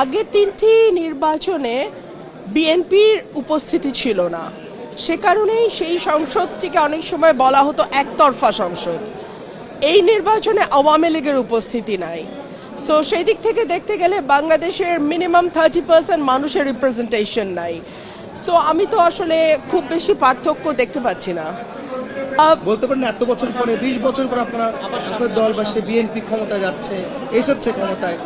আগের তিনটি নির্বাচনে বিএনপির উপস্থিতি ছিল না, সে কারণেই সেই সংসদটিকে অনেক সময় বলা হতো একতরফা সংসদ। এই নির্বাচনে আওয়ামী লীগের উপস্থিতি নাই। সো সেই দিক থেকে দেখতে গেলে বাংলাদেশের মিনিমাম 30% মানুষের রিপ্রেজেন্টেশন নাই। সো আমি তো আসলে খুব বেশি পার্থক্য দেখতে পাচ্ছি না। বলতে পারেন এত বছর পরে 20 বছর পর আপনার দল বা সে বিএনপি ক্ষমতায় যাচ্ছে, এসেছে ক্ষমতায়,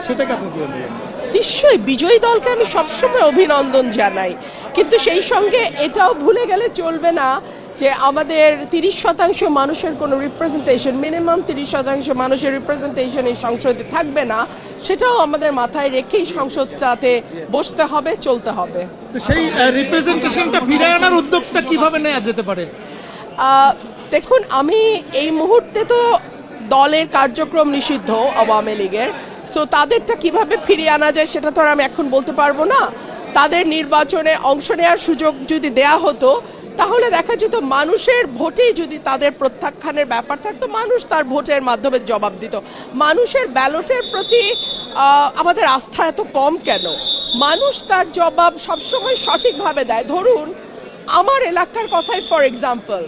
সেটাকে আপনি কি বলবেন? নিশ্চয়ই বিজয়ী দলকে আমি সবসময় অভিনন্দন জানাই, কিন্তু সেই সঙ্গে এটাও ভুলে গেলে চলবে না যে আমাদের 30% মানুষের কোনো রিপ্রেজেন্টেশন, মিনিমাম 30% মানুষের রিপ্রেজেন্টেশন এই সংসদে থাকবে না, সেটাও আমাদের মাথায় রেখেই সংসদটাতে বসতে হবে, চলতে হবে। সেই রিপ্রেজেন্টেশনটা ফিরে আনার উদ্যোগটা কিভাবে নেওয়া যেতে পারে? দেখুন, আমি এই মুহূর্তে তো দলের কার্যক্রম নিষিদ্ধ আওয়ামী লীগের, সো তাদেরটা কিভাবে ফিরিয়ে আনা যায় সেটা তো আর আমি এখন বলতে পারবো না। তাদের নির্বাচনে অংশ নেওয়ার সুযোগ যদি দেয়া হতো তাহলে দেখা যেত মানুষের ভোটেই যদি তাদের প্রত্যাখ্যানের ব্যাপার থাকতো, মানুষ তার ভোটের মাধ্যমে জবাব দিত। মানুষের ব্যালটের প্রতি আমাদের আস্থা এত কম কেন? মানুষ তার জবাব সবসময় সঠিকভাবে দেয়। ধরুন আমার এলাকার কথাই ফর এক্সাম্পল,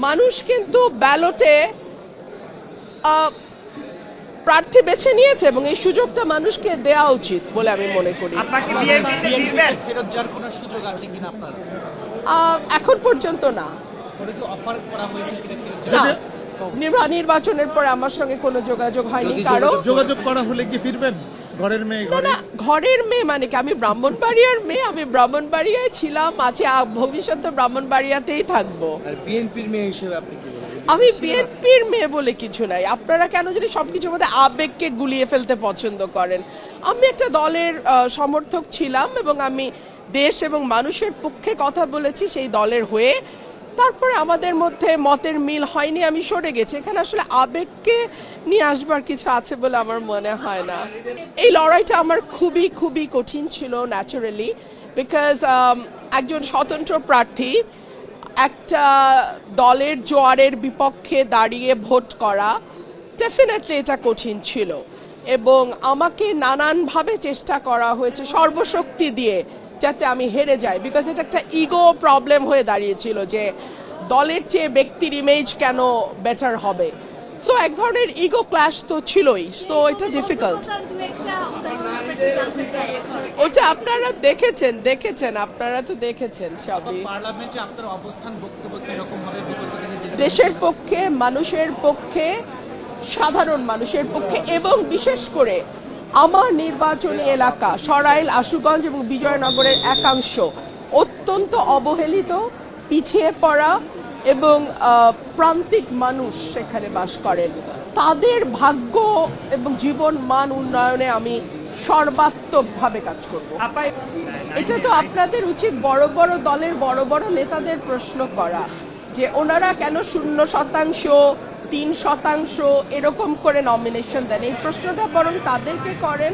মানুষ কিন্তু ব্যালটে প্রার্থী বেছে নিয়েছে এবং এই সুযোগটা মানুষকে দেওয়া উচিত বলে আমি মনে করি। এখন পর্যন্ত না। নির্বাচনের পরে আমার সঙ্গে কোনো যোগাযোগ হয়নি। কারো যোগাযোগ করা হলে কি ফিরবেন? ঘরের মেয়ে? না, ঘরের মেয়ে মানে কি? আমি ব্রাহ্মণবাড়িয়ার মেয়ে, আমি ব্রাহ্মণবাড়িয়ায় ছিলাম, আছি, ভবিষ্যতে ব্রাহ্মণবাড়িয়াতেই থাকবো। বিএনপির মেয়ে হিসেবে আপনি কি বলবেন? আমি বিএনপির মেয়ে বলে কিছু নাই। আপনারা কেন জানি সবকিছুর মধ্যে আবেগকে গুলিয়ে ফেলতে পছন্দ করেন। আমি একটা দলের সমর্থক ছিলাম এবং আমি দেশ এবং মানুষের পক্ষে কথা বলেছি সেই দলের হয়ে। তারপরে আমাদের মধ্যে মতের মিল হয়নি, আমি সরে গেছি। এখানে আসলে আবেগকে নিয়ে আসবার কিছু আছে বলে আমার মনে হয় না। এই লড়াইটা আমার খুবই খুবই কঠিন ছিল ন্যাচারালি, বিকজ একজন স্বতন্ত্র প্রার্থী একটা দলের জোয়ারের বিপক্ষে দাঁড়িয়ে ভোট করা, ডেফিনেটলি এটা কঠিন ছিল এবং আমাকে নানানভাবে চেষ্টা করা হয়েছে সর্বশক্তি দিয়ে যাতে আমি হেরে যাই, বিকজ এটা একটা ইগো প্রবলেম হয়ে দাঁড়িয়েছিল যে দলের চেয়ে ব্যক্তির ইমেজ কেন বেটার হবে। সো এক ধরনের ইগো ক্ল্যাশ তো ছিলই। সো এটা ডিফিকাল্ট। ওটা আপনারা দেখেছেন আপনারা তো দেখেছেন সবই। পার্লামেন্টে আপনার অবস্থান বক্তব্য কি রকম হবে? দেশের পক্ষে, মানুষের পক্ষে, সাধারণ মানুষের পক্ষে এবং বিশেষ করে আমার নির্বাচনী এলাকা সরাইল, আশুগঞ্জ এবং বিজয়নগরের একাংশ অত্যন্ত অবহেলিত, পিছিয়ে পড়া এবং প্রান্তিক মানুষ সেখানে বাস করেন। তাদের ভাগ্য এবং জীবন মান উন্নয়নে আমি সর্বাত্মকভাবে কাজ করব। এটা তো আপনাদের উচিত বড় বড় দলের বড় বড় নেতাদের প্রশ্ন করা যে ওনারা কেন 0%, 3% এরকম করে নমিনেশন দেন। এই প্রশ্নটা বরং তাদেরকে করেন।